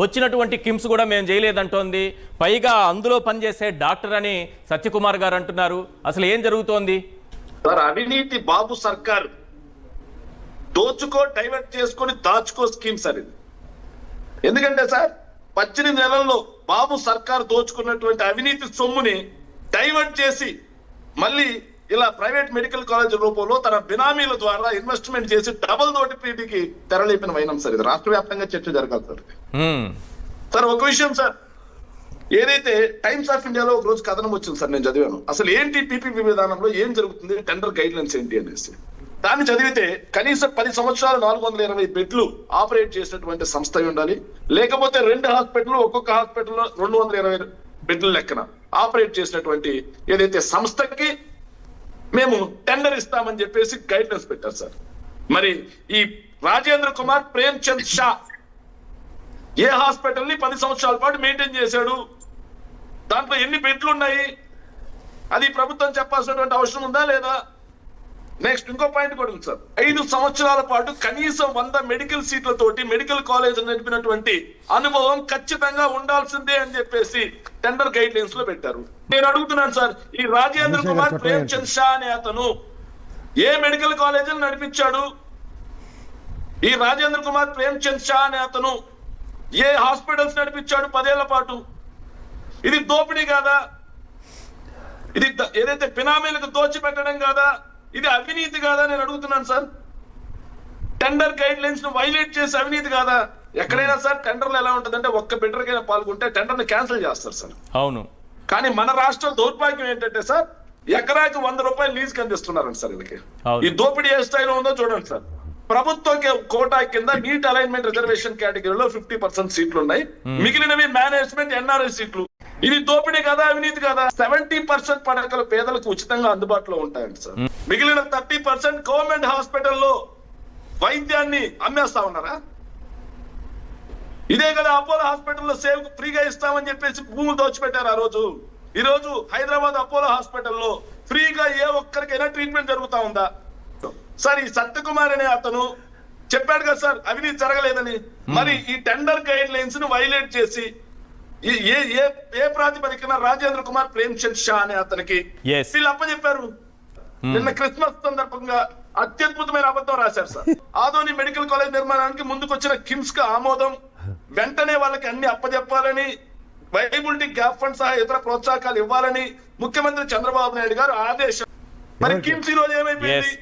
వచ్చినటువంటి కిమ్స్ కూడా మేము చేయలేదంటోంది. పైగా అందులో పనిచేసే డాక్టర్ అని సత్యకుమార్ గారు అంటున్నారు. అసలు ఏం జరుగుతోంది? సార్, అవినీతి బాబు సర్కార్ దోచుకో, డైవర్ట్ చేసుకొని దాచుకో స్కీమ్ సార్ ఇది. ఎందుకంటే సార్ 18 నెలల్లో బాబు సర్కార్ దోచుకున్నటువంటి అవినీతి సొమ్ముని డైవర్ట్ చేసి మళ్ళీ ఇలా ప్రైవేట్ మెడికల్ కాలేజ్ రూపంలో తన బినామీల ద్వారా ఇన్వెస్ట్మెంట్ చేసి డబుల్ నోటిఫిటీకి తెరలేపిన వైనం సార్ ఇది. రాష్ట్ర వ్యాప్తంగా చర్చ జరగాలి సార్. సార్ ఒక విషయం సార్, ఏదైతే టైమ్స్ ఆఫ్ ఇండియాలో ఒక రోజు కథనం వచ్చింది సార్, నేను చదివాను. అసలు ఏంటి పీపీపీ విధానంలో ఏం జరుగుతుంది, టెండర్ గైడ్ లైన్స్ ఏంటి అనేసి. దాన్ని చదివితే కనీసం 10 సంవత్సరాలు 420 బెడ్లు ఆపరేట్ చేసినటువంటి సంస్థ ఉండాలి. లేకపోతే 2 హాస్పిటల్, ఒక్కొక్క హాస్పిటల్లో 220 బెడ్ల లెక్కన ఆపరేట్ చేసినటువంటి ఏదైతే సంస్థకి మేము టెండర్ ఇస్తామని చెప్పేసి గైడ్ లైన్స్ పెట్టారు సార్. మరి ఈ రాజేంద్ర కుమార్ ప్రేమ్చంద్ షా ఏ హాస్పిటల్ ని 10 సంవత్సరాల పాటు మెయింటైన్ చేశాడు, దాంట్లో ఎన్ని బెడ్లు ఉన్నాయి, అది ప్రభుత్వం చెప్పాల్సినటువంటి అవసరం ఉందా లేదా? నెక్స్ట్ ఇంకో పాయింట్ కూడా ఉంది సార్. 5 సంవత్సరాల పాటు కనీసం 100 మెడికల్ సీట్లతోటి మెడికల్ కాలేజ్ నడిపినటువంటి అనుభవం ఖచ్చితంగా ఉండాల్సిందే అని చెప్పేసి టెండర్ గైడ్ లైన్స్ లో పెట్టారు. నేను అడుగుతున్నాను సార్, ఈ రాజేంద్ర కుమార్ ప్రేమ్చంద్ షా అనే అతను ఏ మెడికల్ కాలేజీలు నడిపించాడు? ఈ రాజేంద్ర కుమార్ ప్రేమ్చంద్ షా అనే అతను ఏ హాస్పిటల్స్ నడిపించాడు 10 ఏళ్ల పాటు? ఇది దోపిడీ కాదా? ఇది ఏదైతే బినామీలకు దోచి పెట్టడం కాదా? ఇది అవినీతి కాదా? నేను అడుగుతున్నాను సార్. టెండర్ గైడ్ లైన్స్ ను వైలేట్ చేసి అవినీతి కాదా? ఎక్కడైనా సార్ టెండర్లు ఎలా ఉంటుందంటే ఒక్క బిడ్డర్కైనా పాల్గొంటే టెండర్ ని క్యాన్సిల్ చేస్తారు సార్. అవును. కానీ మన రాష్ట్రం దౌర్భాగ్యం ఏంటంటే సార్, ఎకరాకి 100 రూపాయలు లీజుకి అందిస్తున్నారండి సార్. వీళ్ళకి ఈ దోపిడీ ఏ స్థాయిలో ఉందో చూడండి సార్. ప్రభుత్వ కోటా కింద నీట్ అలైన్మెంట్ రిజర్వేషన్ కేటగిరీలో 50% సీట్లు ఉన్నాయి, మిగిలినవి మేనేజ్మెంట్ ఎన్ఆర్ఐ సీట్లు. ఇది దోపిడీ కదా, అవినీతి కదా? 70% పడకలు పేదలకు ఉచితంగా అందుబాటులో ఉంటాయండి సార్. మిగిలిన 30% గవర్నమెంట్ హాస్పిటల్లో వైద్యాన్ని అమ్మేస్తా ఉన్నారా? ఇదే కదా అపోలో హాస్పిటల్లో సేవ్ ఫ్రీగా ఇస్తామని చెప్పేసి భూములు దోచిపెట్టారు ఆ రోజు. ఈ రోజు హైదరాబాద్ అపోలో హాస్పిటల్లో ఫ్రీగా ఏ ఒక్కరికైనా ట్రీట్మెంట్ జరుగుతా ఉందా సార్? ఈ సత్యకుమార్ అనే అతను చెప్పాడు కదా సార్ అవినీతి జరగలేదని. మరి ఈ టెండర్ గైడ్ లైన్స్ ను వైలేట్ చేసి ఏ ప్రాతిపదికన రాజేంద్ర కుమార్ ప్రేమ్చంద్ షా అనే అతనికి వీళ్ళు అప్పచెప్పారు? నిన్న క్రిస్మస్ సందర్భంగా అత్యద్భుతమైన అబద్ధం రాశారు సార్. ఆదోని మెడికల్ కాలేజ్ నిర్మాణానికి ముందుకొచ్చిన కిమ్స్ కు ఆమోదం, వెంటనే వాళ్ళకి అన్ని అప్పచెప్పాలని, వైబిలిటీ గ్యాప్ ఫండ్ సహా ఇతర ప్రోత్సాహకాలు ఇవ్వాలని ముఖ్యమంత్రి చంద్రబాబు నాయుడు గారు ఆదేశం. మరి కిమ్స్ ఈ రోజు ఏమైపోయింది?